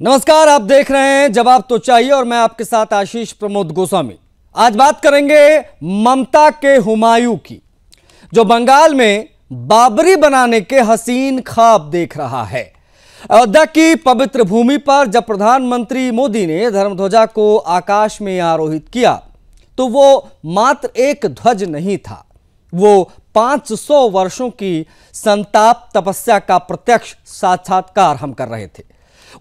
नमस्कार, आप देख रहे हैं जवाब तो चाहिए और मैं आपके साथ आशीष प्रमोद गोस्वामी। आज बात करेंगे ममता के हुमायूं की, जो बंगाल में बाबरी बनाने के हसीन ख्वाब देख रहा है। अयोध्या की पवित्र भूमि पर जब प्रधानमंत्री मोदी ने धर्मध्वजा को आकाश में आरोहित किया तो वो मात्र एक ध्वज नहीं था, वो 500 वर्षों की संताप तपस्या का प्रत्यक्ष साक्षात्कार हम कर रहे थे।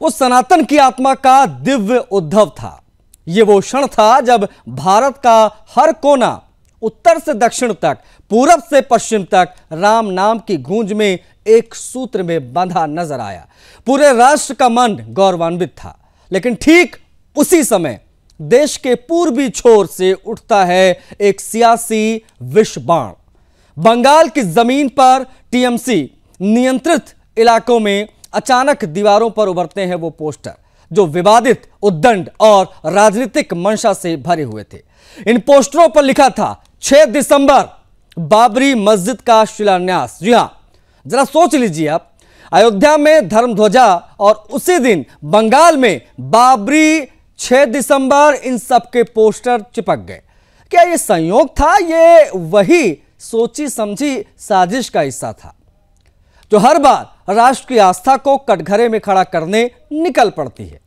उस सनातन की आत्मा का दिव्य उद्भव था। यह वो क्षण था जब भारत का हर कोना उत्तर से दक्षिण तक, पूरब से पश्चिम तक राम नाम की गूंज में एक सूत्र में बंधा नजर आया। पूरे राष्ट्र का मन गौरवान्वित था। लेकिन ठीक उसी समय देश के पूर्वी छोर से उठता है एक सियासी विष बाण। बंगाल की जमीन पर टीएमसी नियंत्रित इलाकों में अचानक दीवारों पर उभरते हैं वो पोस्टर जो विवादित, उद्दंड और राजनीतिक मंशा से भरे हुए थे। इन पोस्टरों पर लिखा था 6 दिसंबर बाबरी मस्जिद का शिलान्यास। जी हां, जरा सोच लीजिए आप, अयोध्या में धर्मध्वजा और उसी दिन बंगाल में बाबरी 6 दिसंबर, इन सब के पोस्टर चिपक गए। क्या यह संयोग था? यह वही सोची समझी साजिश का हिस्सा था जो हर बार राष्ट्र की आस्था को कटघरे में खड़ा करने निकल पड़ती है।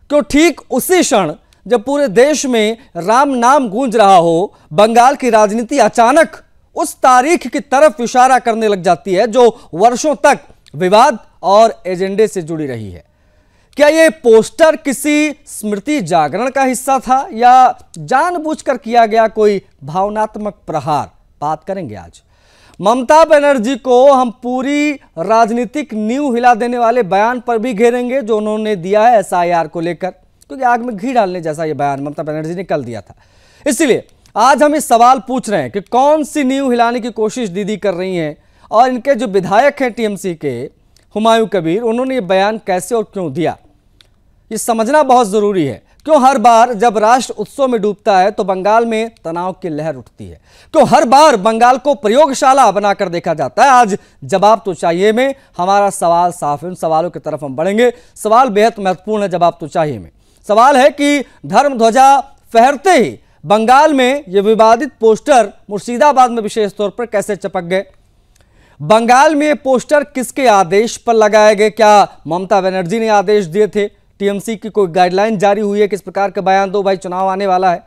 क्यों ठीक उसी क्षण जब पूरे देश में राम नाम गूंज रहा हो, बंगाल की राजनीति अचानक उस तारीख की तरफ इशारा करने लग जाती है जो वर्षों तक विवाद और एजेंडे से जुड़ी रही है। क्या यह पोस्टर किसी स्मृति जागरण का हिस्सा था या जानबूझकर किया गया कोई भावनात्मक प्रहार? बात करेंगे आज। ममता बनर्जी को हम पूरी राजनीतिक नींव हिला देने वाले बयान पर भी घेरेंगे जो उन्होंने दिया है एसआईआर को लेकर, क्योंकि आग में घी डालने जैसा यह बयान ममता बनर्जी ने कल दिया था। इसलिए आज हम इस सवाल पूछ रहे हैं कि कौन सी नींव हिलाने की कोशिश दीदी कर रही हैं और इनके जो विधायक हैं टीएमसी के हुमायूं कबीर, उन्होंने ये बयान कैसे और क्यों दिया, ये समझना बहुत जरूरी है। क्यों हर बार जब राष्ट्र उत्सव में डूबता है तो बंगाल में तनाव की लहर उठती है? क्यों हर बार बंगाल को प्रयोगशाला बनाकर देखा जाता है? आज जवाब तो चाहिए में हमारा सवाल साफ है, उन सवालों की तरफ हम बढ़ेंगे। सवाल बेहद महत्वपूर्ण है जवाब तो चाहिए में। सवाल है कि धर्मध्वजा फहरते ही बंगाल में ये विवादित पोस्टर मुर्शिदाबाद में विशेष तौर पर कैसे चिपक गए? बंगाल में ये पोस्टर किसके आदेश पर लगाए गए? क्या ममता बनर्जी ने आदेश दिए थे? टीएमसी की कोई गाइडलाइन जारी हुई है किस प्रकार का बयान दो, भाई चुनाव आने वाला है।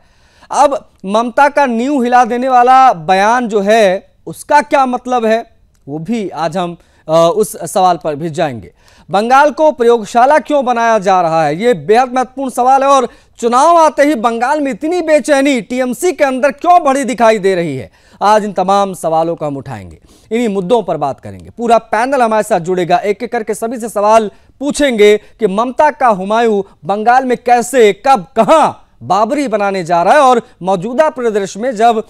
अब ममता का नींव हिला देने वाला बयान जो है उसका क्या मतलब है, वो भी आज हम उस सवाल पर भी जाएंगे। बंगाल को प्रयोगशाला क्यों बनाया जा रहा है, ये बेहद महत्वपूर्ण सवाल है। और चुनाव आते ही बंगाल में इतनी बेचैनी टीएमसी के अंदर क्यों बढ़ी दिखाई दे रही है, आज इन तमाम सवालों को हम उठाएंगे, इन्हीं मुद्दों पर बात करेंगे। पूरा पैनल हमारे साथ जुड़ेगा, एक एक करके सभी से सवाल पूछेंगे कि ममता का हुमायूं बंगाल में कैसे, कब, कहां बाबरी बनाने जा रहा है और मौजूदा परिदृश्य में जब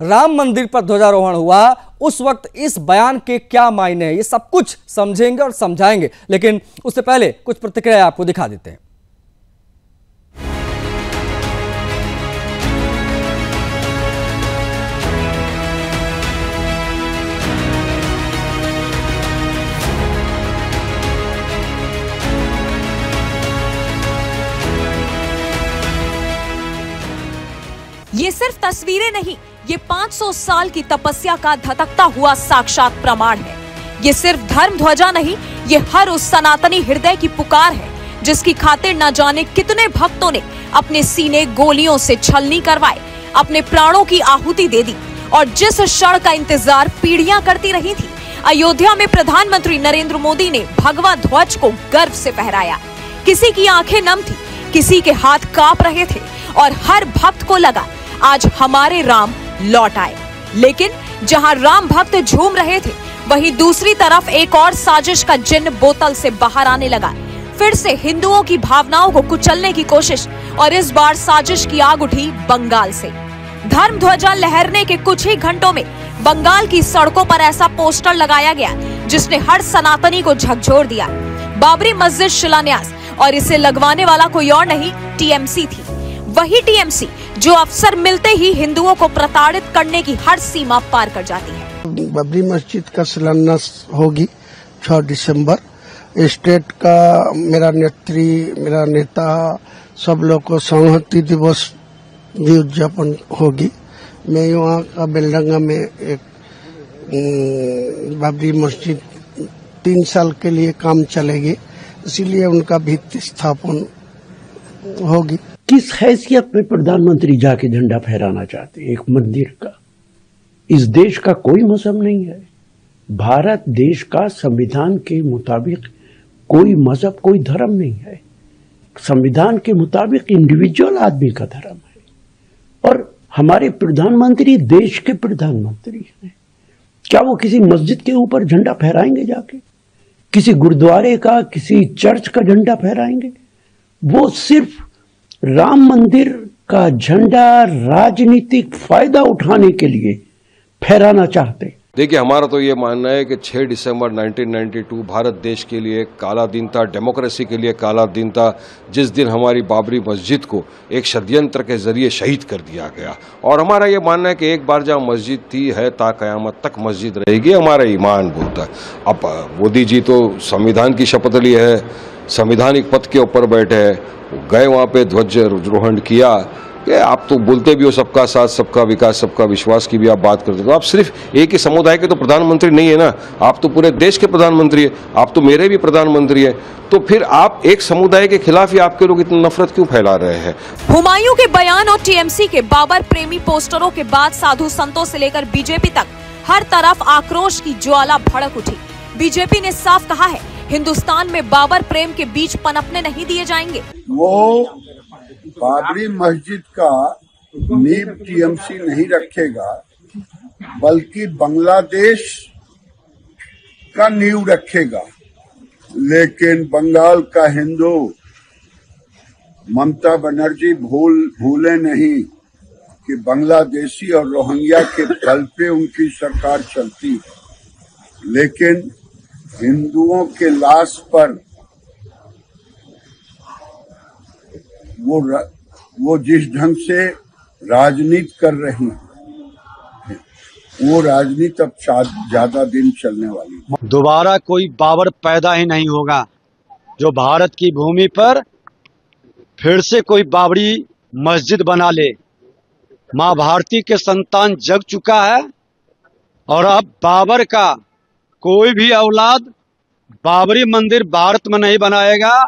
राम मंदिर पर ध्वजारोहण हुआ उस वक्त इस बयान के क्या मायने हैं, ये सब कुछ समझेंगे और समझाएंगे। लेकिन उससे पहले कुछ प्रतिक्रिया आपको दिखा देते हैं। ये सिर्फ तस्वीरें नहीं, ये 500 साल की तपस्या का धधकता हुआ साक्षात प्रमाण है। ये सिर्फ धर्म ध्वजा नहीं, ये हर उस सनातनी हृदय की पुकार है जिसकी खातिर न जाने कितने भक्तों ने अपने सीने गोलियों से छलनी करवाए, अपने प्राणों की आहुति दे दी और जिस क्षण का इंतजार पीढ़ियां करती रही थी, अयोध्या में प्रधानमंत्री नरेंद्र मोदी ने भगवा ध्वज को गर्व से फहराया। किसी की आंखें नम थी, किसी के हाथ कांप रहे थे और हर भक्त को लगा आज हमारे राम लौट आए। लेकिन जहां राम भक्त झूम रहे थे, वहीं दूसरी तरफ एक और साजिश का जिन्न बोतल से बाहर आने लगा। फिर से हिंदुओं की भावनाओं को कुचलने की कोशिश, और इस बार साजिश की आग उठी बंगाल से। धर्म ध्वजा लहरने के कुछ ही घंटों में बंगाल की सड़कों पर ऐसा पोस्टर लगाया गया जिसने हर सनातनी को झकझोर दिया। बाबरी मस्जिद शिलान्यास, और इसे लगवाने वाला कोई और नहीं, टीएमसी थी। वही टीएमसी जो अवसर मिलते ही हिंदुओं को प्रताड़ित करने की हर सीमा पार कर जाती है। बाबरी मस्जिद का शिलान्यास होगी 6 दिसंबर स्टेट का मेरा नेता सब लोग को संहति दिवस भी उद्यापन होगी। मैं यहाँ का बेलडंगा में एक बाबरी मस्जिद 3 साल के लिए काम चलेगी, इसीलिए उनका भित्ति स्थापन होगी। किस हैसियत में प्रधानमंत्री जाके झंडा फहराना चाहते हैं एक मंदिर का? इस देश का कोई मजहब नहीं है। भारत देश का संविधान के मुताबिक कोई मजहब, कोई धर्म नहीं है। संविधान के मुताबिक इंडिविजुअल आदमी का धर्म है। और हमारे प्रधानमंत्री देश के प्रधानमंत्री हैं। क्या वो किसी मस्जिद के ऊपर झंडा फहराएंगे जाके? किसी गुरुद्वारे का, किसी चर्च का झंडा फहराएंगे? वो सिर्फ राम मंदिर का झंडा राजनीतिक फायदा उठाने के लिए फहराना चाहते। देखिए, हमारा तो ये मानना है कि 6 दिसंबर 1992 भारत देश के लिए एक काला दिन था, डेमोक्रेसी के लिए काला दिन था, जिस दिन हमारी बाबरी मस्जिद को एक षड्यंत्र के जरिए शहीद कर दिया गया। और हमारा ये मानना है कि एक बार जहाँ मस्जिद थी है ता कयामत तक मस्जिद रहेगी, हमारा ईमान बोलता है। अब मोदी जी तो संविधान की शपथ ली है, संवैधानिक पद के ऊपर बैठे हैं, गए वहाँ पे ध्वजारोहण किया। कि आप तो बोलते भी हो सबका साथ, सबका विकास, सबका विश्वास की भी आप बात करते हो, तो आप सिर्फ एक ही समुदाय के तो प्रधानमंत्री नहीं है ना, आप तो पूरे देश के प्रधानमंत्री है, आप तो मेरे भी प्रधानमंत्री है। तो फिर आप एक समुदाय के खिलाफ ही आपके लोग इतनी नफरत क्यों फैला रहे हैं? हुमायूं के बयान और टीएमसी के बाबर प्रेमी पोस्टरों के बाद साधु संतों से लेकर बीजेपी तक हर तरफ आक्रोश की ज्वाला भड़क उठी। बीजेपी ने साफ कहा है, हिंदुस्तान में बाबर प्रेम के बीज पनपने नहीं दिए जाएंगे। वो बाबरी मस्जिद का नींव टीएमसी नहीं रखेगा, बल्कि बांग्लादेश का नींव रखेगा। लेकिन बंगाल का हिंदू ममता बनर्जी भूले नहीं कि बांग्लादेशी और रोहिंग्या के बल पे उनकी सरकार चलती है। लेकिन हिंदुओं के लाश पर वो जिस ढंग से राजनीति कर रही है, वो राजनीति अब ज्यादा दिन चलने वाली है। दोबारा कोई बाबर पैदा ही नहीं होगा जो भारत की भूमि पर फिर से कोई बाबरी मस्जिद बना ले। माँ भारती के संतान जग चुका है और अब बाबर का कोई भी औलाद बाबरी मंदिर भारत में नहीं बनाएगा।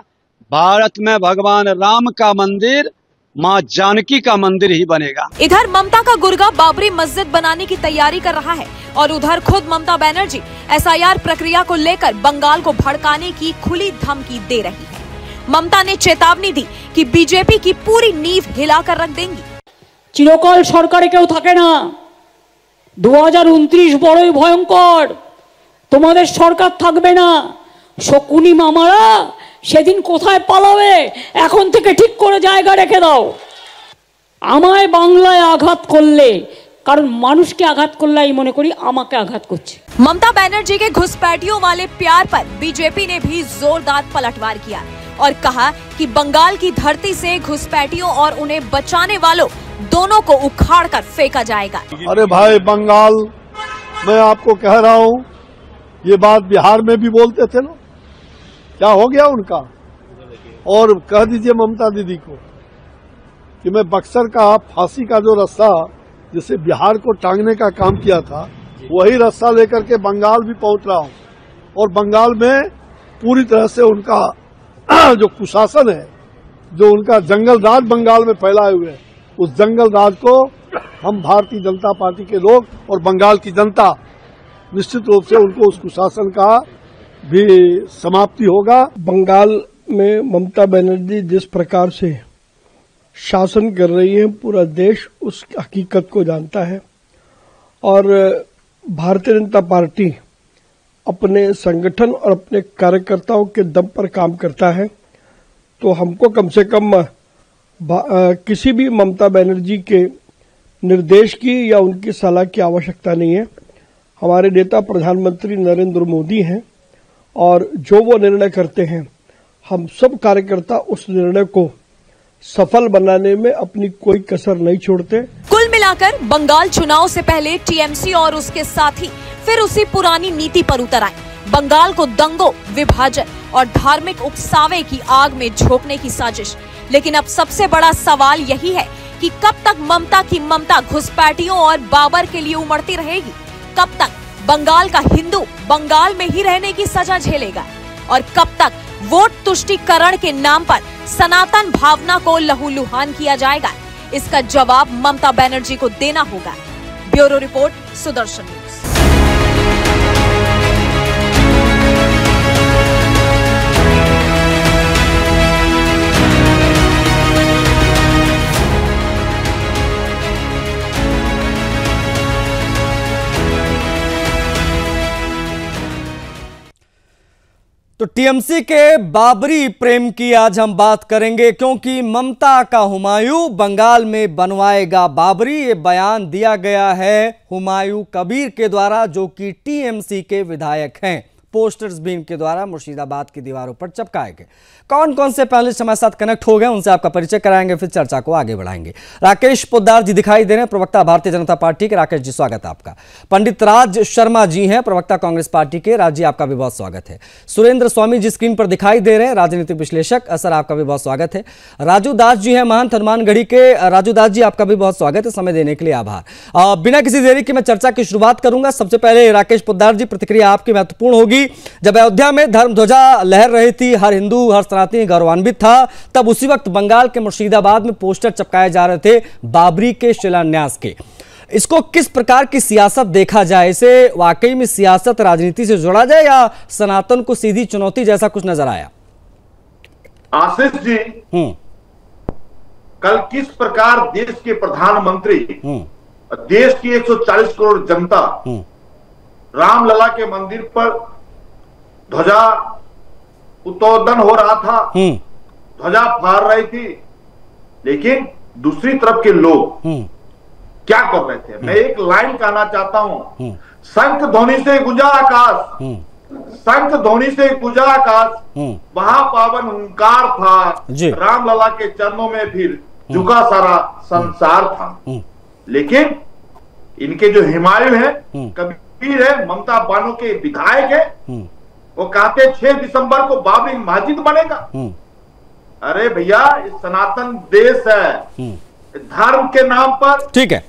भारत में भगवान राम का मंदिर, माँ जानकी का मंदिर ही बनेगा। इधर ममता का गुर्गा बाबरी मस्जिद बनाने की तैयारी कर रहा है और उधर खुद ममता बनर्जी एसआईआर प्रक्रिया को लेकर बंगाल को भड़काने की खुली धमकी दे रही है। ममता ने चेतावनी दी कि बीजेपी की पूरी नींव हिलाकर रख देंगी। चिरकाल सरकारे केउ थाके ना, 2029 बड़ई भयंकर, तुम्हारे सरकार थाकबे ना। शकुनी मामारा সেদিন কোথায় পালাবে, এখন থেকে ঠিক করে জায়গা রেখে দাও। আমায় বাংলায় আঘাত করলে, কারণ মানুষকে আঘাত করলে আমি মনে করি আমাকে আঘাত করছে। ममता बनर्जी के घुसपैठियों वाले प्यार पर बीजेपी ने भी जोरदार पलटवार किया और कहा कि बंगाल की धरती से घुसपैठियों और उन्हें बचाने वालों दोनों को उखाड़ कर फेंका जाएगा। अरे भाई, बंगाल मैं आपको कह रहा हूँ, ये बात बिहार में भी बोलते थे ना, क्या हो गया उनका? और कह दीजिए ममता दीदी को कि मैं बक्सर का फांसी का जो रास्ता जिसे बिहार को टांगने का काम किया था, वही रास्ता लेकर के बंगाल भी पहुंच रहा हूं। और बंगाल में पूरी तरह से उनका जो कुशासन है, जो उनका जंगल राज बंगाल में फैलाए हुए है, उस जंगल राज को हम भारतीय जनता पार्टी के लोग और बंगाल की जनता निश्चित रूप से उनको उस कुशासन का भी समाप्ति होगा। बंगाल में ममता बनर्जी जिस प्रकार से शासन कर रही है, पूरा देश उस हकीकत को जानता है। और भारतीय जनता पार्टी अपने संगठन और अपने कार्यकर्ताओं के दम पर काम करता है, तो हमको कम से कम किसी भी ममता बनर्जी के निर्देश की या उनकी सलाह की आवश्यकता नहीं है। हमारे नेता प्रधानमंत्री नरेंद्र मोदी हैं और जो वो निर्णय करते हैं, हम सब कार्यकर्ता उस निर्णय को सफल बनाने में अपनी कोई कसर नहीं छोड़ते। कुल मिलाकर बंगाल चुनाव से पहले टीएमसी और उसके साथी फिर उसी पुरानी नीति पर उतर आए। बंगाल को दंगों, विभाजन और धार्मिक उपसावे की आग में झोंकने की साजिश। लेकिन अब सबसे बड़ा सवाल यही है कि कब तक ममता की ममता घुसपैठियों और बाबर के लिए उमड़ती रहेगी? कब तक बंगाल का हिंदू बंगाल में ही रहने की सजा झेलेगा? और कब तक वोट तुष्टीकरण के नाम पर सनातन भावना को लहूलुहान किया जाएगा? इसका जवाब ममता बनर्जी को देना होगा। Bureau report, Sudarshan news. तो टीएमसी के बाबरी प्रेम की आज हम बात करेंगे, क्योंकि ममता का हुमायूं बंगाल में बनवाएगा बाबरी, ये बयान दिया गया है हुमायूं कबीर के द्वारा, जो कि टीएमसी के विधायक हैं। पोस्टर्स भी इनके द्वारा मुर्शिदाबाद की दीवारों पर चिपकाए गए। कौन कौन से पैनलिस्ट हमारे साथ कनेक्ट हो गए, उनसे आपका परिचय कराएंगे, फिर चर्चा को आगे बढ़ाएंगे। राकेश पोद्दार जी दिखाई दे रहे हैं, प्रवक्ता भारतीय जनता पार्टी के। राकेश जी, स्वागत है आपका। पंडित राज शर्मा जी हैं, प्रवक्ता कांग्रेस पार्टी के। राज जी, आपका भी बहुत स्वागत है। सुरेंद्र स्वामी जी स्क्रीन पर दिखाई दे रहे हैं, राजनीतिक विश्लेषक। सर, आपका भी बहुत स्वागत है। राजू दास जी हैं, महंत हनुमानगढ़ी के। राजू दास जी, आपका भी बहुत स्वागत है, समय देने के लिए आभार। बिना किसी देरी के मैं चर्चा की शुरुआत करूंगा। सबसे पहले राकेश पोद्दार जी, प्रतिक्रिया आपकी महत्वपूर्ण होगी। जब अयोध्या में धर्म ध्वजा लहर रही थी, हर हिंदू हर सनातनी गौरवान्वित था, तब उसी वक्त बंगाल के मुर्शिदाबाद में पोस्टर चिपकाए जा रहे थे बाबरी के शिलान्यास के। इसको किस प्रकार की सियासत देखा जाए? इसे वाकई में सियासत राजनीति से जोड़ा जाए या सनातन को सीधी चुनौती जैसा कुछ नजर आया? आशीष जी, कल किस प्रकार देश के प्रधानमंत्री, देश की 140 करोड़ जनता रामलला के मंदिर पर ध्वजा उत्तोलन हो रहा था, ध्वजा फहर रही थी, लेकिन दूसरी तरफ के लोग क्या कर रहे थे? मैं एक लाइन कहना चाहता हूं, शंख ध्वनि से गुंजा आकाश, शंख ध्वनि से गुंजा आकाश, वहां पावन हुंकार था, रामलला के चरणों में फिर झुका सारा संसार था। लेकिन इनके जो हुमायूं है, कबीर है, ममता बानो के विधायक है, वो कहते 6 दिसंबर को बाबरी मस्जिद बनेगा। अरे भैया, सनातन देश है, धर्म के नाम पर, ठीक है,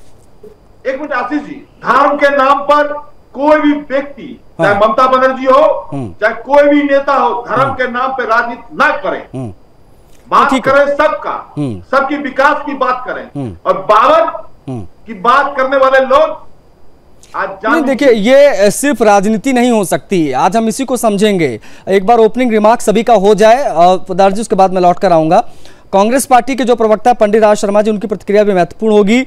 एक मिनट आशीष जी, धर्म के नाम पर कोई भी व्यक्ति, चाहे ममता बनर्जी हो, चाहे कोई भी नेता हो, धर्म के नाम पर राजनीति ना करें, बात करें सबका, सबकी विकास की बात करें। और बाबर की बात करने वाले लोग नहीं, देखिए, ये सिर्फ राजनीति नहीं हो सकती। आज हम इसी को समझेंगे। एक बार ओपनिंग रिमार्क सभी का हो जाए और पोद्दार जी, उसके बाद मैं लौट कर आऊंगा। कांग्रेस पार्टी के जो प्रवक्ता पंडित राज शर्मा जी, उनकी प्रतिक्रिया भी महत्वपूर्ण होगी।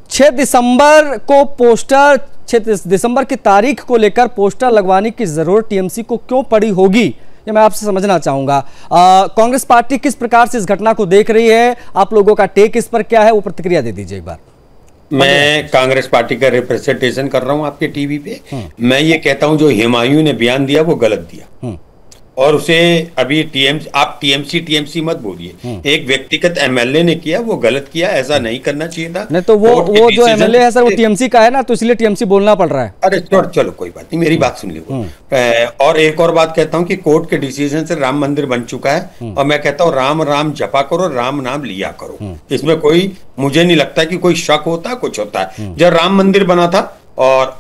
6 दिसंबर को पोस्टर, 6 दिसंबर की तारीख को लेकर पोस्टर लगवाने की जरूरत टीएमसी को क्यों पड़ी होगी, ये मैं आपसे समझना चाहूंगा। कांग्रेस पार्टी किस प्रकार से इस घटना को देख रही है, आप लोगों का टेक इस पर क्या है, वो प्रतिक्रिया दे दीजिए एक बार। मैं कांग्रेस पार्टी का रिप्रेजेंटेशन कर रहा हूं आपके टीवी पे। मैं ये कहता हूं, जो हुमायूं ने बयान दिया वो गलत दिया, और उसे अभी आप टीएमसी मत बोलिए। एक व्यक्तिगत एमएलए ने किया, वो गलत किया, ऐसा नहीं करना चाहिए था। नहीं तो वो जो एमएलए है सर, वो टीएमसी का है ना, तो इसलिए टीएमसी बोलना पड़ रहा है। अरे चलो कोई बात नहीं, मेरी बात सुन लीजिए। और एक और बात कहता हूं कि कोर्ट के डिसीजन से राम मंदिर बन चुका है, और मैं कहता हूं राम राम जपा करो, राम नाम लिया करो। इसमें कोई, मुझे नहीं लगता कि कोई शक होता, कुछ होता है। जब राम मंदिर बना था और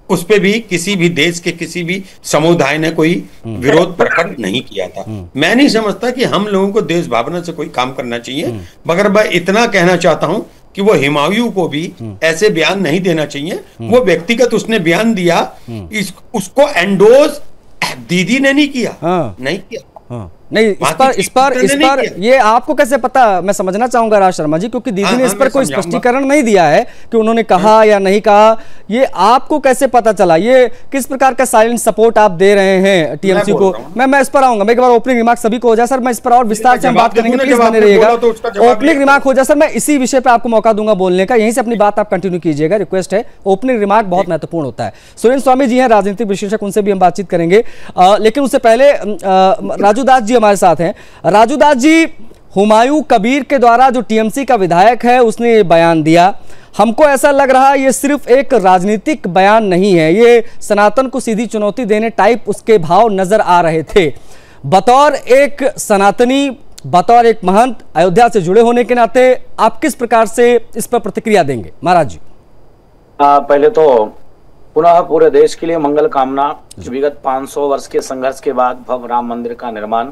उस पे भी किसी भी देश के किसी भी समुदाय ने कोई विरोध प्रकट नहीं किया था। मैं नहीं समझता कि हम लोगों को देश भावना से कोई काम करना चाहिए, मगर मैं इतना कहना चाहता हूं कि वो हुमायूं को भी ऐसे बयान नहीं देना चाहिए। वो व्यक्तिगत उसने बयान दिया, उसको एंडोज दीदी ने नहीं किया, नहीं किया। नहीं, इस पर ये आपको कैसे पता, मैं समझना चाहूंगा राज शर्मा जी, क्योंकि दीदी ने इस पर कोई स्पष्टीकरण नहीं दिया है कि उन्होंने कहा या नहीं कहा। ये आपको कैसे पता चला? ये किस प्रकार का साइलेंट सपोर्ट आप दे रहे हैं टीएमसी को? मैं इस पर आऊंगा। मैं एक बार ओपनिंग रिमार्क सभी को हो जाए सर, मैं इस पर और विस्तार से हम बात करेंगे, प्लीज बने रहिएगा। ओपनिंग रिमार्क हो जाए सर, मैं इसी विषय पर आपको मौका दूंगा बोलने का, यहीं से अपनी बात आप कंटिन्यू कीजिएगा, रिक्वेस्ट है। ओपनिंग रिमार्क बहुत महत्वपूर्ण होता है। सुरेंद्र स्वामी जी हैं, राजनीतिक विश्लेषक, उनसे भी हम बातचीत करेंगे, लेकिन उससे पहले राजू दास जी हमारे साथ हैं। राजू दास जी, हुमायूं कबीर के द्वारा जो टीएमसी का विधायक है उसने ये बयान दिया, हमको ऐसा लग रहा है ये सिर्फ एक राजनीतिक बयान नहीं है, ये सनातन को सीधी चुनौती देने टाइप उसके भाव नजर आ रहे थे। बतौर एक सनातनी, बतौर एक महंत, अयोध्या से जुड़े होने के नाते आप किस प्रकार से इस पर प्रतिक्रिया देंगे महाराज जी? पहले तो पुनः पूरे देश के लिए मंगल कामना। विगत 500 वर्ष के संघर्ष के बाद भव्य राम मंदिर का निर्माण,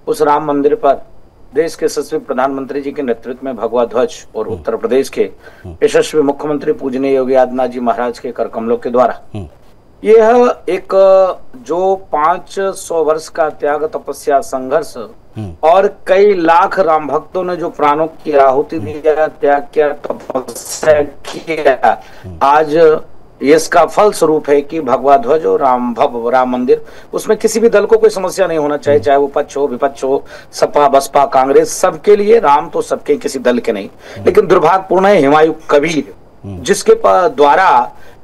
उस राम मंदिर पर देश के यशस्वी प्रधानमंत्री जी के नेतृत्व में भगवा ध्वज और उत्तर प्रदेश के यशस्वी मुख्यमंत्री पूजनीय योगी आदित्यनाथ जी महाराज के कर कमलों के द्वारा यह एक जो 500 वर्ष का त्याग, तपस्या, संघर्ष और कई लाख राम भक्तों ने जो प्राणों की आहुति दिया, त्याग किया, तपस्या किया, आज इसका फल स्वरूप है कि भगवा ध्वज और राम मंदिर, उसमें किसी भी दल को कोई समस्या नहीं होना चाहिए, चाहे वो पक्ष हो, विपक्ष हो, सपा, बसपा, कांग्रेस, सबके लिए राम तो सबके, किसी दल के नहीं। लेकिन दुर्भाग्यपूर्ण है हुमायूं कबीर जिसके द्वारा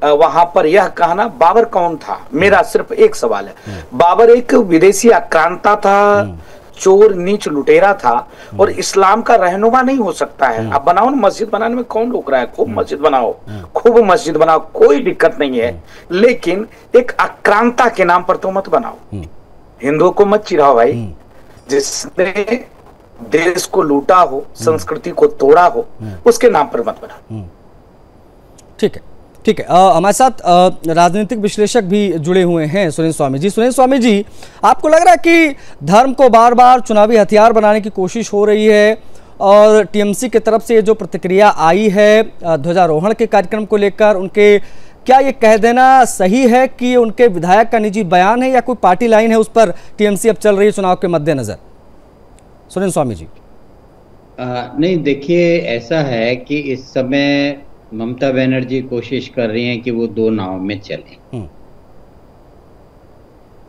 वहां पर यह कहना, बाबर कौन था? मेरा सिर्फ एक सवाल है। बाबर एक विदेशी आक्रांता था, चोर, नीच, लुटेरा था और इस्लाम का रहनुमा नहीं हो सकता है। अब बनाओ ना, मस्जिद बनाने में कौन रोक रहा है? खूब मस्जिद बनाओ, खूब मस्जिद बनाओ, कोई दिक्कत नहीं है, लेकिन एक आक्रांता के नाम पर तो मत बनाओ। हिंदुओं को मत चिढ़ाओ भाई, जिसने देश को लूटा हो, संस्कृति को तोड़ा हो, उसके नाम पर मत बनाओ। ठीक है, ठीक है। हमारे साथ राजनीतिक विश्लेषक भी जुड़े हुए हैं, सुरेंद्र स्वामी जी। सुरेंद्र स्वामी जी, आपको लग रहा है कि धर्म को बार बार चुनावी हथियार बनाने की कोशिश हो रही है और टीएमसी की तरफ से ये जो प्रतिक्रिया आई है ध्वजारोहण के कार्यक्रम को लेकर, उनके क्या ये कह देना सही है कि उनके विधायक का निजी बयान है या कोई पार्टी लाइन है उस पर टीएमसी अब चल रही है चुनाव के मद्देनजर? सुरेंद्र स्वामी जी। नहीं, देखिए ऐसा है कि इस समय ममता बनर्जी कोशिश कर रही हैं कि वो दो नाव में चलें।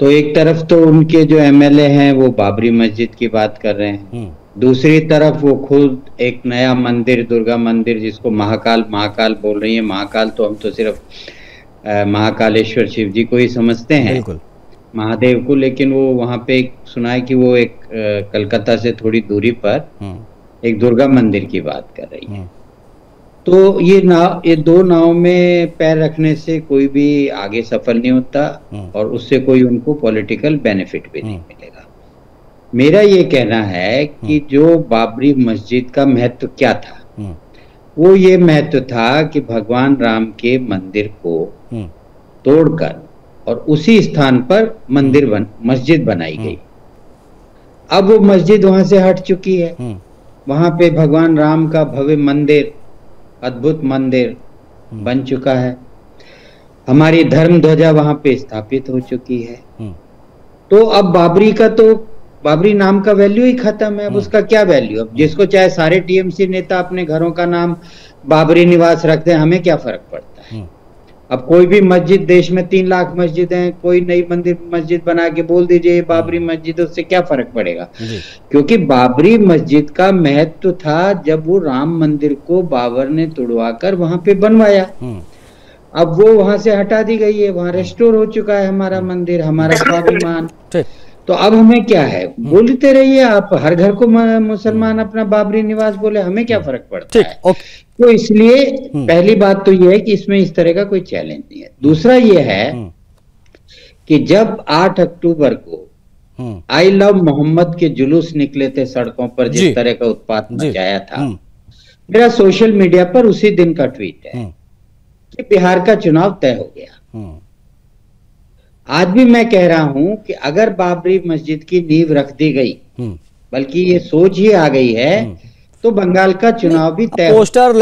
तो एक तरफ तो उनके जो एमएलए हैं वो बाबरी मस्जिद की बात कर रहे हैं, दूसरी तरफ वो खुद एक नया मंदिर, दुर्गा मंदिर, जिसको महाकाल बोल रही है। महाकाल तो हम तो सिर्फ महाकालेश्वर शिव जी को ही समझते हैं, महादेव को, लेकिन वो वहां पे सुना है कि वो एक कलकत्ता से थोड़ी दूरी पर एक दुर्गा मंदिर की बात कर रही है। तो ये दो नाव में पैर रखने से कोई भी आगे सफल नहीं होता और उससे कोई उनको पॉलिटिकल बेनिफिट भी नहीं मिलेगा। मेरा ये कहना है कि जो बाबरी मस्जिद का महत्व क्या था, वो ये महत्व था कि भगवान राम के मंदिर को तोड़कर और उसी स्थान पर मस्जिद बनाई गई। अब वो मस्जिद वहां से हट चुकी है, वहां पे भगवान राम का भव्य मंदिर, अद्भुत मंदिर बन चुका है, हमारी धर्म ध्वजा वहां पे स्थापित हो चुकी है। तो अब बाबरी नाम का वैल्यू ही खत्म है। अब उसका क्या वैल्यू? अब जिसको चाहे सारे टीएमसी नेता अपने घरों का नाम बाबरी निवास रखते हैं, हमें क्या फर्क पड़ता है? अब कोई भी मस्जिद, देश में 3 लाख मस्जिद हैं, कोई नई मस्जिद बना के बोल दीजिए बाबरी मस्जिद, उससे क्या फर्क पड़ेगा? क्योंकि बाबरी मस्जिद का महत्व था जब वो राम मंदिर को बाबर ने तोड़वाकर वहां पे बनवाया। अब वो वहां से हटा दी गई है, वहां रेस्टोर हो चुका है हमारा मंदिर, हमारा स्वाभिमान। तो अब हमें क्या है? बोलते रहिए आप, हर घर को मुसलमान अपना बाबरी निवास बोले, हमें क्या फर्क पड़ता है? तो इसलिए पहली बात तो यह है कि इसमें इस तरह का कोई चैलेंज नहीं है। दूसरा ये है कि जब 8 अक्टूबर को आई लव मोहम्मद के जुलूस निकले थे सड़कों पर, जिस तरह का उत्पात मचाया था, मेरा सोशल मीडिया पर उसी दिन का ट्वीट है कि बिहार का चुनाव तय हो गया। आज भी मैं कह रहा हूं कि अगर बाबरी मस्जिद की नींव रख दी गई, बल्कि ये सोच ही आ गई है, तो बंगाल का चुनाव भी तय। पोस्टर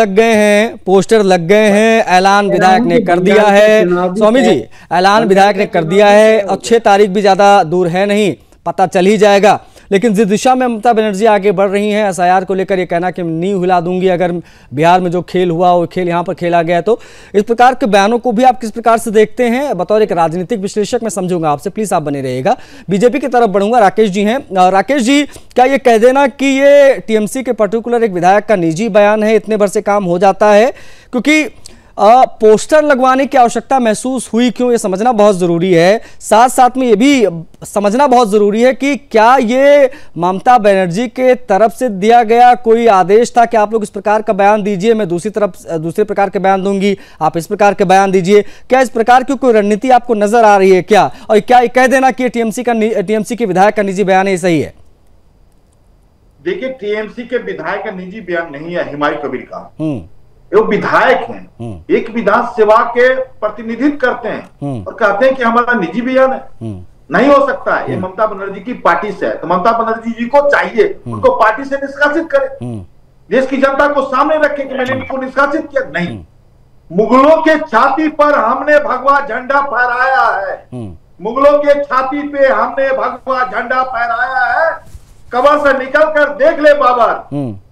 लग गए हैं, ऐलान विधायक ने कर दिया है। स्वामी जी, ऐलान विधायक ने कर दिया है और 6 तारीख भी ज्यादा दूर है नहीं, पता चल ही जाएगा। लेकिन जिस दिशा में ममता बनर्जी आगे बढ़ रही हैं एसआईआर को लेकर, ये कहना कि नींव हिला दूंगी अगर बिहार में जो खेल हुआ वो खेल यहाँ पर खेला गया, तो इस प्रकार के बयानों को भी आप किस प्रकार से देखते हैं? बतौर एक राजनीतिक विश्लेषक मैं समझूंगा आपसे, प्लीज आप बने रहिएगा। बीजेपी की तरफ बढ़ूंगा, राकेश जी हैं। राकेश जी, क्या ये कह देना कि ये टीएमसी के पर्टिकुलर एक विधायक का निजी बयान है, इतने भर से काम हो जाता है? क्योंकि पोस्टर लगवाने की आवश्यकता महसूस हुई क्यों, ये समझना बहुत जरूरी है। साथ साथ में ये भी समझना बहुत जरूरी है कि क्या ये ममता बनर्जी के तरफ से दिया गया कोई आदेश था कि आप लोग इस प्रकार का बयान दीजिए, मैं दूसरे प्रकार के बयान दूंगी, आप इस प्रकार के बयान दीजिए। क्या इस प्रकार की कोई रणनीति आपको नजर आ रही है क्या? और क्या ये कह देना कि टीएमसी के विधायक का निजी बयान है, सही है? देखिए, टीएमसी के विधायक का निजी बयान नहीं है हुमायूं कबीर का। वो विधायक हैं, एक विधानसभा के प्रतिनिधित्व करते हैं और कहते हैं कि हमारा निजी बयान है। नहीं हो सकता है। ये ममता बनर्जी की पार्टी से है, तो ममता बनर्जी जी को चाहिए उनको पार्टी से निष्कासित करे, देश की जनता को सामने रखे कि मैंने इनको निष्कासित किया। नहीं, मुगलों के छाती पर हमने भगवा झंडा फहराया है, मुगलों के छाती पे हमने भगवा झंडा फहराया है। कबर से निकलकर देख ले बाबर,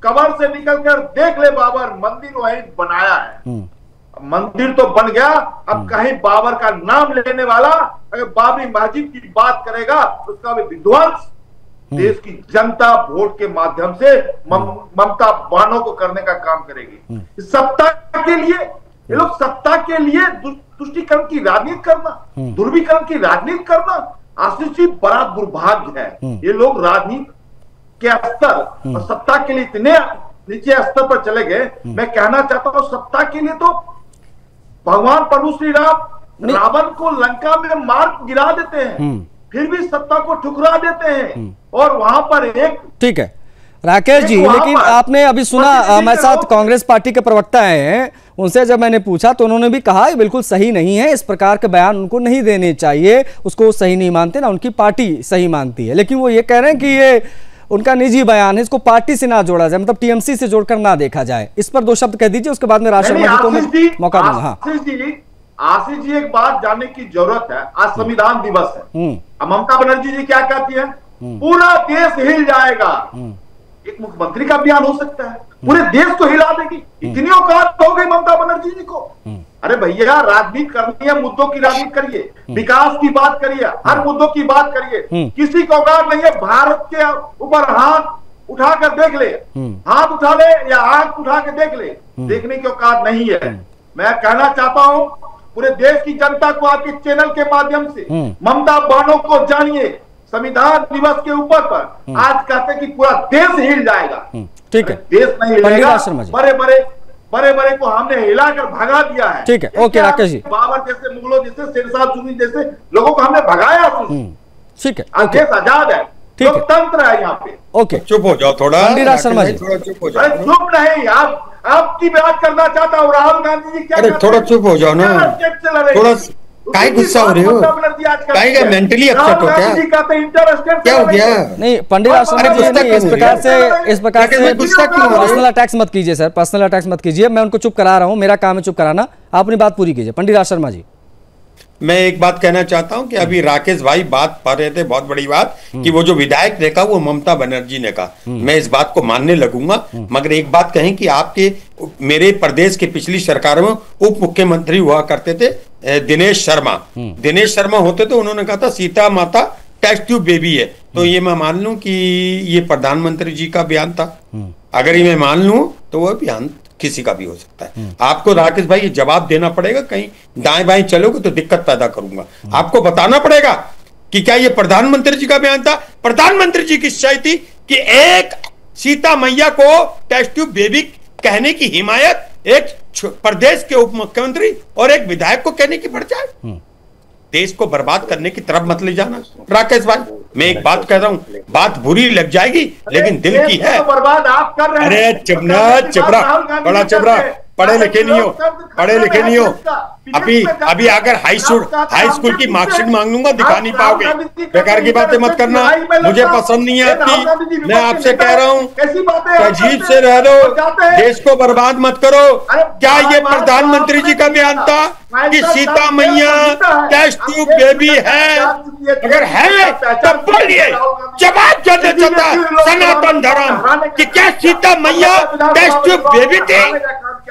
कबर से निकलकर देख ले बाबर, मंदिर वहीं बनाया है। मंदिर तो बन गया, अब कहीं बाबर का नाम लेने वाला अगर बाबरी मस्जिद की बात करेगा उसका भी विध्वंस देश की जनता वोट के माध्यम से ममता बानों को करने का काम करेगी। सत्ता के लिए ये लोग, सत्ता के लिए तुष्टीकरण की राजनीति करना, ध्रुवीकरण की राजनीति करना, आशीष जी बड़ा दुर्भाग्य है। ये लोग राजनीति के स्तर और सत्ता के लिए इतने नीचे स्तर पर चले गए। मैं कहना चाहता हूं, सत्ता के लिए तो भगवान प्रभु श्री राम रावण को लंका में मार गिरा देते हैं, फिर भी सत्ता को ठुकरा देते हैं। और वहां पर एक, ठीक है राकेश जी, लेकिन आपने अभी सुना, हमारे साथ कांग्रेस पार्टी के प्रवक्ता हैं, उनसे जब मैंने पूछा तो उन्होंने भी कहा ये बिल्कुल सही नहीं है, इस प्रकार के बयान उनको नहीं देने चाहिए, उसको सही नहीं मानते ना, उनकी पार्टी सही मानती है। लेकिन वो ये कह रहे हैं कि ये उनका निजी बयान है, इसको पार्टी से ना जोड़ा जाए, मतलब टीएमसी से जोड़कर ना देखा जाए। इस पर दो शब्द कह दीजिए, उसके बाद में राष्ट्रपति को मौका दूंगा। हाँ आशीष जी, एक बात जानने की जरूरत है, आज संविधान दिवस है। ममता बनर्जी जी क्या कहती है? पूरा देश हिल जाएगा। एक मुख्यमंत्री का बयान हो सकता है, पूरे देश को हिला देगी, इतनी औकात हो गई ममता बनर्जी जी को। अरे भैया, राजनीति करनी है, मुद्दों की राजनीति करिए, विकास की बात करिए, हर मुद्दों की बात करिए। किसी को औकात नहीं है भारत के ऊपर हाथ उठाकर देख ले, हाथ उठा ले या आंख उठा के देख ले, देखने की औकात नहीं है। मैं कहना चाहता हूं पूरे देश की जनता को आपके चैनल के माध्यम से, ममता बानों को जानिए, संविधान दिवस के ऊपर पर आज कहते हैं कि पूरा देश हिल जाएगा। ठीक है, देश नहीं हिलेगा, बड़े बड़े को हमने हिलाकर भगा दिया है। ठीक है, ओके राकेश जी, बाबर जैसे, मुगलों जैसे, शेरशाह सूरी जैसे लोगों को हमने भगाया। ठीक है, देश आजाद है, लोकतंत्र है यहाँ पे। ओके, चुप हो जाओ थोड़ा, पंडित शर्मा जी थोड़ा चुप हो जाओ। अरे चुप नहीं, आप आपकी बात करना चाहता हूँ। राहुल गांधी जी क्या, अरे थोड़ा चुप हो जाओ ना, थोड़ा काहे गुस्सा हो रहे हो, काहे मेंटली अपसेट हो क्या, क्या हो गया? नहीं पंडित शर्मा जी, इस प्रकार से गुस्सा क्यों हो रहे हो? पर्सनल अटैक्स मत कीजिए सर, पर्सनल अटैक्स मत कीजिए, मैं उनको चुप करा रहा हूँ, मेरा काम है चुप कराना, आप अपनी बात पूरी कीजिए। पंडित शर्मा जी, मैं एक बात कहना चाहता हूं कि अभी राकेश भाई बात पढ़ रहे थे, बहुत बड़ी बात, कि वो जो विधायक ने कहा वो ममता बनर्जी ने कहा, मैं इस बात को मानने लगूंगा। मगर एक बात कहें कि आपके मेरे प्रदेश के पिछली सरकार में उप मुख्यमंत्री हुआ करते थे दिनेश शर्मा। दिनेश शर्मा होते तो उन्होंने कहा था सीता माता टेस्ट ट्यूब बेबी है, तो ये मैं मान लूं कि ये प्रधानमंत्री जी का बयान था। अगर ये मैं मान लूं तो वह बयान किसी का भी हो सकता है। आपको राकेश भाई ये जवाब देना पड़ेगा, कहीं दाएं बाएं चलोगे तो दिक्कत पैदा करूंगा। आपको बताना पड़ेगा कि क्या ये प्रधानमंत्री जी का बयान था। प्रधानमंत्री जी की सच्चाई थी कि एक सीता मैया को टेस्ट ट्यूब बेबी कहने की हिमायत एक प्रदेश के उप मुख्यमंत्री और एक विधायक को कहने की पड़ जाए। देश को बर्बाद करने की तरफ मत ले जाना राकेश भाई। मैं एक बात कह रहा हूं, बात बुरी लग जाएगी लेकिन दिल की है। बर्बाद आप कर रहे हैं। अरे चबरा, बड़ा चबरा, पढ़े लिखे नहीं हो, पढ़े लिखे नहीं हो। अभी अगर हाई स्कूल की मार्कशीट मांग लूंगा दिखा नहीं पाओगे। बेकार की बातें मत करना, मुझे पसंद नहीं आती। मैं आपसे कह रहा हूँ तहजीब से रह लो, देश को बर्बाद मत करो। क्या ये प्रधानमंत्री जी का बयान था कि सीता मैया टेस्ट ट्यूब बेबी है? अगर है तो बोलिए, जवाब देना चाहता सनातन धर्म कि क्या सीता मैया टेस्ट ट्यूब बेबी थी?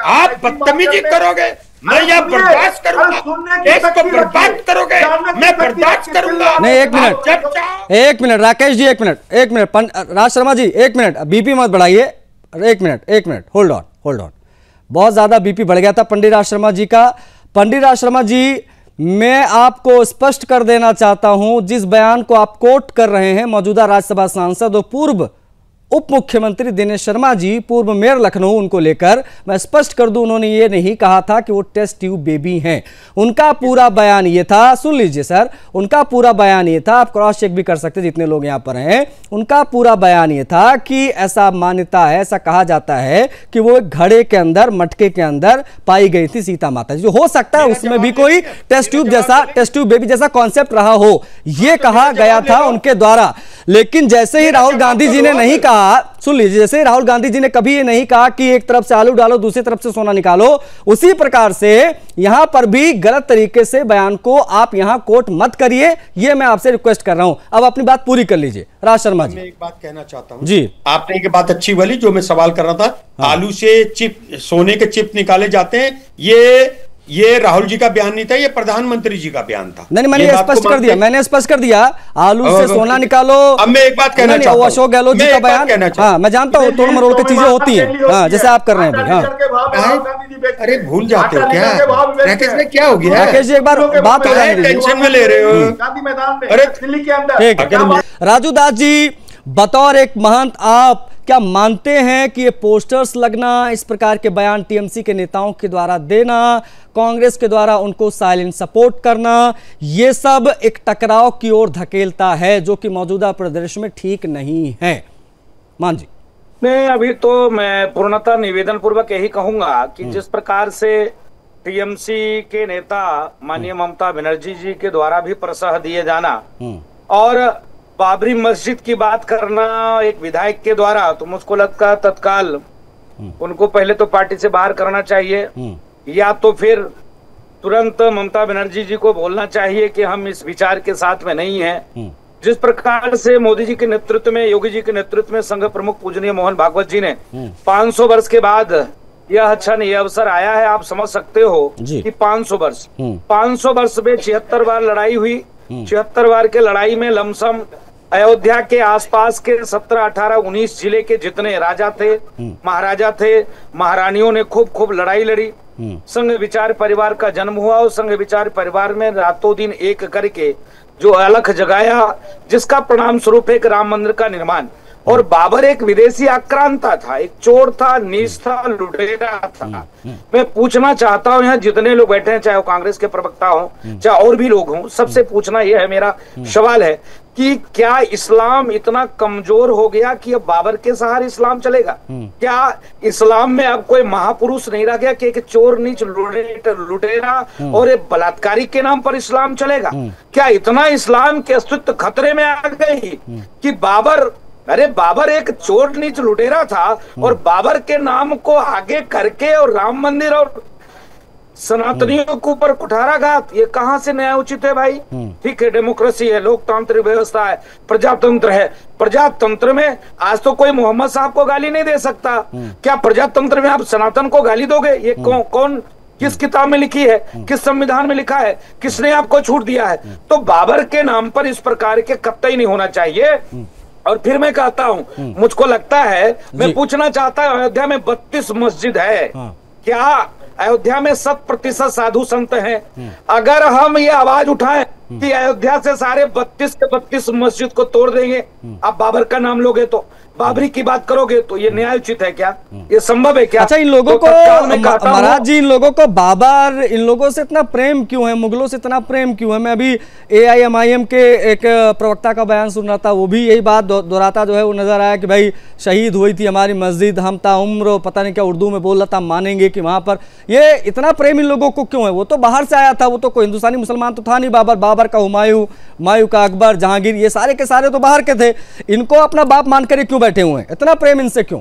आप बदतमीजी करोगे, मैं यह बर्दाश्त करूंगा। देश को बर्बाद करोगे, मैं बर्दाश्त करूंगा। नहीं, एक मिनट राकेश जी, एक मिनट राज शर्मा जी, एक मिनट, बीपी मत बढ़ाइए। एक मिनट, होल्ड ऑन। बहुत ज्यादा बीपी बढ़ गया था पंडित राज शर्मा जी का। पंडित राज शर्मा जी, मैं आपको स्पष्ट कर देना चाहता हूं, जिस बयान को आप कोट कर रहे हैं मौजूदा राज्यसभा सांसद और पूर्व उप मुख्यमंत्री दिनेश शर्मा जी, पूर्व मेयर लखनऊ, उनको लेकर मैं स्पष्ट कर दूं, उन्होंने ये नहीं कहा था कि वो टेस्ट ट्यूब बेबी हैं। उनका पूरा बयान ये था, सुन लीजिए सर, उनका पूरा बयान ये था, आप क्रॉस चेक भी कर सकते हैं जितने लोग यहां पर हैं, उनका पूरा बयान ये था कि ऐसा मान्यता है, ऐसा कहा जाता है कि वो एक घड़े के अंदर, मटके के अंदर पाई गई थी सीता माता जी। जो हो सकता है उसमें भी कोई टेस्ट ट्यूब बेबी जैसा कॉन्सेप्ट रहा हो, ये कहा गया था उनके द्वारा। लेकिन जैसे ही राहुल गांधी जी ने नहीं कहा, सुन लीजिए, जैसे राहुल गांधी जी ने कभी ये नहीं कहा कि एक तरफ से आलू डालो दूसरी तरफ से सोना निकालो, उसी प्रकार से यहां पर भी गलत तरीके से बयान को आप यहां कोट मत करिए, ये मैं आपसे रिक्वेस्ट कर रहा हूं। अब अपनी बात पूरी कर लीजिए राज शर्मा जी। मैं एक बात कहना चाहता हूं जी, आपने एक बात अच्छी बोली, जो मैं सवाल कर रहा था। हाँ। आलू से चिप, सोने के चिप निकाले जाते हैं, ये राहुल जी का बयान नहीं था, ये प्रधानमंत्री जी का बयान था। नहीं, मैंने स्पष्ट कर दिया, मैंने स्पष्ट कर दिया, आलू से सोना निकालो। अब मैं एक बात कहना चाहता हूं, अशोक गहलोत जी का बयान, हाँ मैं जानता हूँ, तोड़ मरोड़ की चीजें होती हैं, हाँ जैसे आप कर रहे हैं। हाँ, अरे भूल जाते हो क्या राकेश में, क्या हो गया राकेश जी? एक बार बात हो जाए, टेंशन में ले रहे हो। गांधी मैदान में, अरे दिल्ली के अंदर। राजू दास जी, बतौर एक महंत, आप क्या मानते हैं कि ये पोस्टर्स लगना, इस प्रकार के बयान टीएमसी के नेताओं के द्वारा देना, कांग्रेस के द्वारा उनको साइलेंट सपोर्ट करना, ये सब एक टकराव की ओर धकेलता है, जो कि मौजूदा परिदृश्य में ठीक नहीं है? मान जी। नहीं, अभी तो मैं पूर्णतः निवेदन पूर्वक यही कहूंगा कि जिस प्रकार से टीएमसी के नेता माननीय ममता बनर्जी जी के द्वारा भी प्रसह दिए जाना और बाबरी मस्जिद की बात करना एक विधायक के द्वारा, तो मुझको लगता है तत्काल उनको पहले तो पार्टी से बाहर करना चाहिए, या तो फिर तुरंत ममता बनर्जी जी को बोलना चाहिए कि हम इस विचार के साथ में नहीं हैं। जिस प्रकार से मोदी जी के नेतृत्व में, योगी जी के नेतृत्व में संघ प्रमुख पूजनीय मोहन भागवत जी ने 500 वर्ष के बाद यह क्षण, यह अवसर आया है, आप समझ सकते हो कि 500 वर्ष में 76 बार लड़ाई हुई, 76 बार के लड़ाई में लमसम अयोध्या के आसपास के 17, 18, 19 जिले के जितने राजा थे, महाराजा थे, महारानियों ने खूब लड़ाई लड़ी। संघ विचार परिवार का जन्म हुआ और संघ विचार परिवार में रातों दिन एक करके जो अलख जगाया, जिसका परिणाम स्वरूप एक राम मंदिर का निर्माण। और बाबर एक विदेशी आक्रांता था, एक चोर था, नीच था, लुटेरा था। मैं पूछना चाहता हूं, यहाँ जितने लोग बैठे हैं, चाहे वो कांग्रेस के प्रवक्ता हो, चाहे और भी लोग हों, सबसे पूछना यह है, मेरा सवाल है कि क्या इस्लाम इतना कमजोर हो गया कि अब बाबर के सहारे इस्लाम चलेगा? क्या इस्लाम में अब कोई महापुरुष नहीं रह गया कि एक चोर, नीच, लुटेरा और एक बलात्कारी के नाम पर इस्लाम चलेगा? क्या इतना इस्लाम के अस्तित्व खतरे में आ गई कि बाबर एक चोर, नीच, लुटेरा था और बाबर के नाम को आगे करके और राम मंदिर और सनातनियों के ऊपर कुठाराघात, ये कहां से न्याय उचित है भाई? ठीक है, डेमोक्रेसी है, लोकतांत्रिक व्यवस्था है, प्रजातंत्र है। प्रजातंत्र में आज तो कोई मोहम्मद साहब को गाली नहीं दे सकता, क्या प्रजातंत्र में आप सनातन को गाली दोगे? ये कौन किस किताब में लिखी है, किस संविधान में लिखा है, किसने आपको छूट दिया है? तो बाबर के नाम पर इस प्रकार के कतई नहीं होना चाहिए। और फिर मैं कहता हूं, मुझको लगता है, मैं पूछना चाहता हूं, अयोध्या में 32 मस्जिद है, क्या अयोध्या में 100% साधु संत हैं? अगर हम ये आवाज उठाएं कि अयोध्या से सारे 32 के 32 मस्जिद को तोड़ देंगे, आप बाबर का नाम लोगे तो, बाबरी की बात करोगे तो, ये न्याय उचित है क्या? ये संभव है क्या? अच्छा, इन लोगों को महाराज जी, इन लोगों को बाबर, इन लोगों से इतना प्रेम क्यों है, मुगलों से इतना प्रेम क्यों है? मैं अभी AIMIM के एक प्रवक्ता का बयान सुन रहा था, वो भी यही बात दोहराता जो है वो नजर आया कि भाई शहीद हुई थी हमारी मस्जिद, हम ताउम्र, पता नहीं क्या उर्दू में बोल रहा था, मानेंगे कि वहां पर। ये इतना प्रेम इन लोगों को क्यों है? वो तो बाहर से आया था, वो तो कोई हिंदुस्तानी मुसलमान तो था नहीं। बाबर का हुमायूं, हुमायूं का अकबर, जहांगीर, ये सारे के सारे तो बाहर के थे। इनको अपना बाप मानकर क्यों बैठे हुए हैं? इतना प्रेम इनसे क्यों?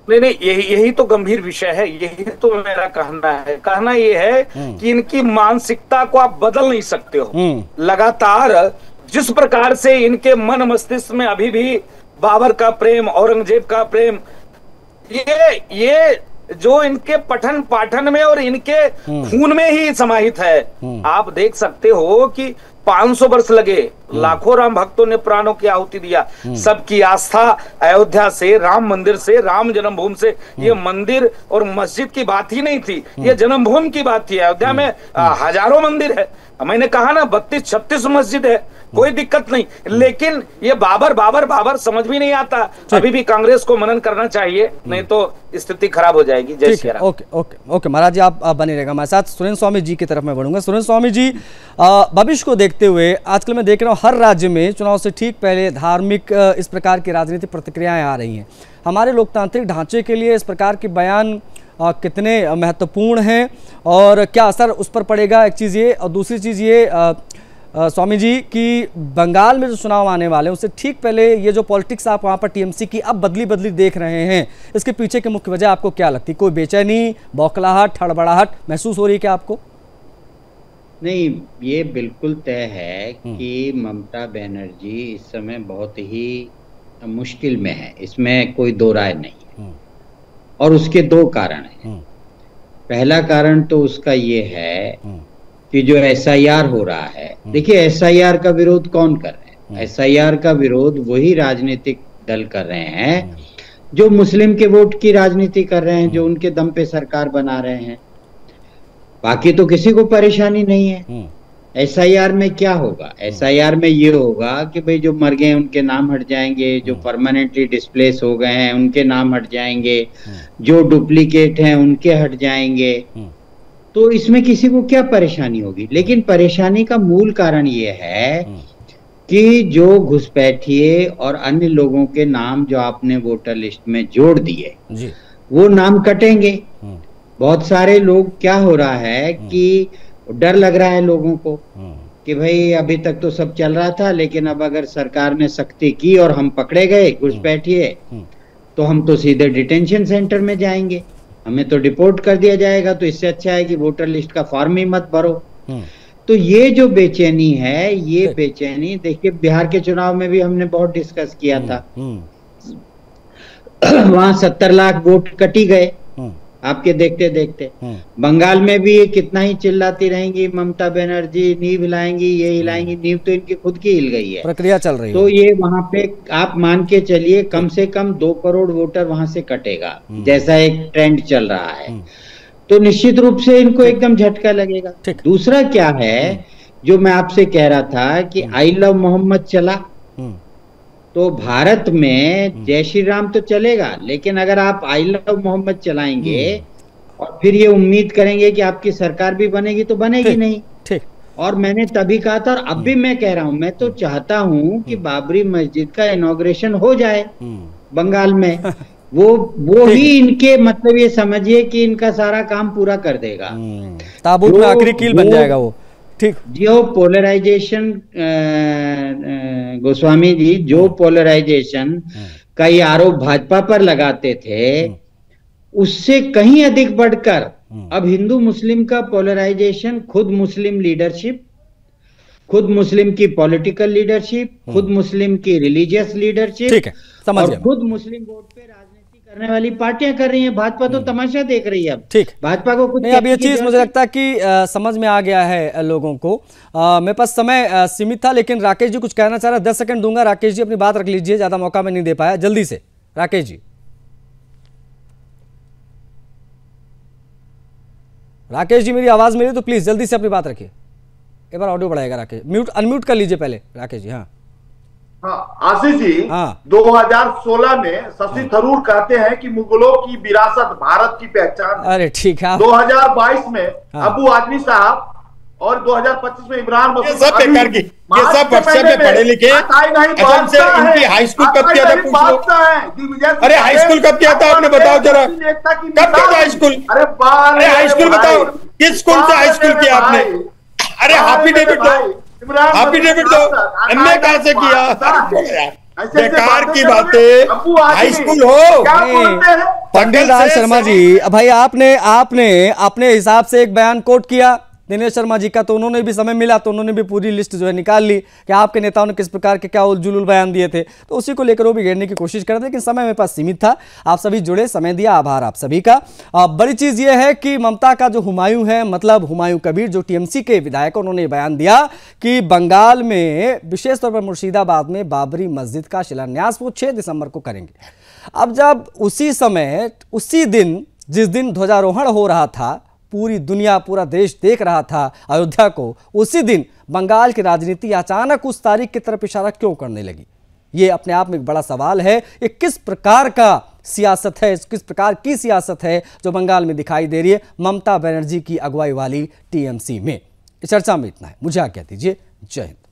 नहीं, यही तो गंभीर विषय है, यही तो मेरा कहना ये है कि इनकी मानसिकता को आप बदल नहीं सकते हो। लगातार जिस प्रकार से इनके मन मस्तिष्क में अभी भी बाबर का प्रेम, औरंगजेब का प्रेम, ये जो इनके पठन पाठन में और इनके खून में ही समाहित है। आप देख सकते हो कि 500 वर्ष लगे, लाखों राम भक्तों ने प्राणों की आहुति दिया, सबकी आस्था अयोध्या से, राम मंदिर से, राम जन्मभूमि से। ये मंदिर और मस्जिद की बात ही नहीं थी, ये जन्मभूमि की बात थी। अयोध्या में हजारों मंदिर है, मैंने कहा ना 32-36 मस्जिद है, कोई दिक्कत नहीं। लेकिन ये बाबर समझ भी नहीं आता। अभी भी कांग्रेस को मनन करना चाहिए, नहीं तो स्थिति खराब हो जाएगी। जय श्री राम। ओके महाराज जी, आप बने रहेगा हमारे साथ। सुरेंद्र स्वामी जी की तरफ मैं बढ़ूंगा। सुरेंद्र स्वामी जी, भविष्य को देखते हुए आजकल मैं देख रहा हूँ हर राज्य में चुनाव से ठीक पहले धार्मिक इस प्रकार की राजनीतिक प्रतिक्रियाएं आ रही हैं। हमारे लोकतांत्रिक ढांचे के लिए इस प्रकार के बयान कितने महत्वपूर्ण हैं और क्या असर उस पर पड़ेगा, एक चीज़ ये। और दूसरी चीज़ ये स्वामी जी कि बंगाल में जो चुनाव आने वाले हैं उससे ठीक पहले ये जो पॉलिटिक्स आप वहाँ पर टीएमसी की अब बदली देख रहे हैं, इसके पीछे की मुख्य वजह आपको क्या लगती है? कोई बेचैनी, बौखलाहट, हड़बड़ाहट महसूस हो रही है क्या आपको? नहीं, ये बिल्कुल तय है कि ममता बनर्जी इस समय बहुत ही मुश्किल में है, इसमें कोई दो राय नहीं है। और उसके दो कारण हैं। पहला कारण तो उसका ये है कि जो SIR हो रहा है, देखिए SIR का विरोध कौन कर रहे हैं? SIR का विरोध वही राजनीतिक दल कर रहे हैं जो मुस्लिम के वोट की राजनीति कर रहे हैं, जो उनके दम पे सरकार बना रहे हैं। बाकी तो किसी को परेशानी नहीं है। SIR में क्या होगा? SIR में ये होगा कि भाई जो मर गए उनके नाम हट जाएंगे, जो परमानेंटली डिस्प्लेस हो गए हैं उनके नाम हट जाएंगे, जो डुप्लीकेट हैं उनके हट जाएंगे। तो इसमें किसी को क्या परेशानी होगी? लेकिन परेशानी का मूल कारण ये है कि जो घुसपैठिए और अन्य लोगों के नाम जो आपने वोटर लिस्ट में जोड़ दिए वो नाम कटेंगे। बहुत सारे लोग, क्या हो रहा है कि डर लग रहा है लोगों को कि भाई अभी तक तो सब चल रहा था, लेकिन अब अगर सरकार ने सख्ती की और हम पकड़े गए घुसपैठिए तो हम तो सीधे डिटेंशन सेंटर में जाएंगे, हमें तो डिपोर्ट कर दिया जाएगा। तो इससे अच्छा है कि वोटर लिस्ट का फॉर्म ही मत भरो। तो ये जो बेचैनी है, ये बेचैनी देखिए बिहार के चुनाव में भी हमने बहुत डिस्कस किया था। वहां 70 लाख वोट कटी गए आपके देखते देखते। बंगाल में भी कितना ही चिल्लाती रहेंगी ममता बनर्जी, नींव हिलाएंगी, ये हिलाएंगी, नींव तो इनकी खुद की हिल गई है, प्रक्रिया चल रही है। तो ये वहां पे आप मान के चलिए कम से कम 2 करोड़ वोटर वहां से कटेगा, जैसा एक ट्रेंड चल रहा है। तो निश्चित रूप से इनको एकदम झटका लगेगा। दूसरा क्या है जो मैं आपसे कह रहा था कि आई लव मोहम्मद चला, तो भारत में जय श्री राम तो चलेगा, लेकिन अगर आप आई लव मोहम्मद चलाएंगे और फिर ये उम्मीद करेंगे कि आपकी सरकार भी बनेगी, तो बनेगी नहीं। ठीक। और मैंने तभी कहा था और अब भी मैं कह रहा हूं, मैं तो चाहता हूं कि बाबरी मस्जिद का इनॉग्रेशन हो जाए बंगाल में। वो ही इनके मतलब ये समझिए कि इनका सारा काम पूरा कर देगा, ताबूत में आखिरी कील बन जाएगा वो। ठीक। जो पोलराइजेशन गोस्वामी जी, जो पोलराइजेशन का ये आरोप भाजपा पर लगाते थे, उससे कहीं अधिक बढ़कर अब हिंदू मुस्लिम का पोलराइजेशन, खुद मुस्लिम लीडरशिप, खुद मुस्लिम की पॉलिटिकल लीडरशिप, खुद मुस्लिम की रिलीजियस लीडरशिप, ठीक है, समझ गया, और खुद मुस्लिम वोट पे राजनीति करने वाली पार्टियां कर रही हैं। भाजपा तो तमाशा देख रही है अब। ठीक, भाजपा को कुछ नहीं, अब ये चीज मुझे लगता है कि समझ में आ गया है लोगों को। मेरे पास समय सीमित था, लेकिन राकेश जी कुछ कहना चाह रहा है, 10 सेकंड दूंगा। राकेश जी अपनी बात रख लीजिए, ज्यादा मौका मैं नहीं दे पाया, जल्दी से राकेश जी। राकेश जी मेरी आवाज मिली तो प्लीज जल्दी से अपनी बात रखिए। एक बार ऑडियो बढ़ाएगा राकेश, अनम्यूट कर लीजिए पहले राकेश जी। हाँ आशीष जी, 2016 में शशि थरूर कहते हैं कि मुगलों की विरासत भारत की पहचान है। अरे ठीक है। 2022 में अबू आदमी साहब और 2025 में इमरान ये सब बेकार की, ये सब व्हाट्सएप में पढ़े लिखे इनकी हाई स्कूल कब किया था पूछ लो। अरे हाई स्कूल कब किया था आपने बताओ जरा, कब किया था हाई स्कूल? अरे हाई स्कूल बताओ, किस स्कूल से हाई स्कूल किया आपने? अरे हैप्पी डेविड दो, हैप्पी डेविड दो, एमए कहां से किया? बेकार की बातें, हाई स्कूल हो। पंडित राज शर्मा जी, भाई आपने अपने हिसाब से एक बयान कोट किया, दिनेश शर्मा जी का, तो उन्होंने भी समय मिला तो उन्होंने भी पूरी लिस्ट जो है निकाल ली कि आपके नेताओं ने किस प्रकार के क्या उलझुल बयान दिए थे, तो उसी को लेकर वो भी घेरने की कोशिश कर रहे थे, लेकिन समय मेरे पास सीमित था। आप सभी जुड़े, समय दिया, आभार आप सभी का। बड़ी चीज ये है कि ममता का जो हुमायूं है, मतलब हुमायूं कबीर जो टीएमसी के विधायक, उन्होंने बयान दिया कि बंगाल में विशेष तौर पर मुर्शिदाबाद में बाबरी मस्जिद का शिलान्यास वो 6 दिसंबर को करेंगे। अब जब उसी समय, उसी दिन जिस दिन ध्वजारोहण हो रहा था, पूरी दुनिया, पूरा देश देख रहा था अयोध्या को, उसी दिन बंगाल की राजनीति अचानक उस तारीख की तरफ इशारा क्यों करने लगी? ये अपने आप में एक बड़ा सवाल है। ये किस प्रकार का सियासत है, किस प्रकार की सियासत है जो बंगाल में दिखाई दे रही है ममता बनर्जी की अगुवाई वाली टीएमसी में? इस चर्चा में इतना है, मुझे आज्ञा दीजिए। जय हिंद।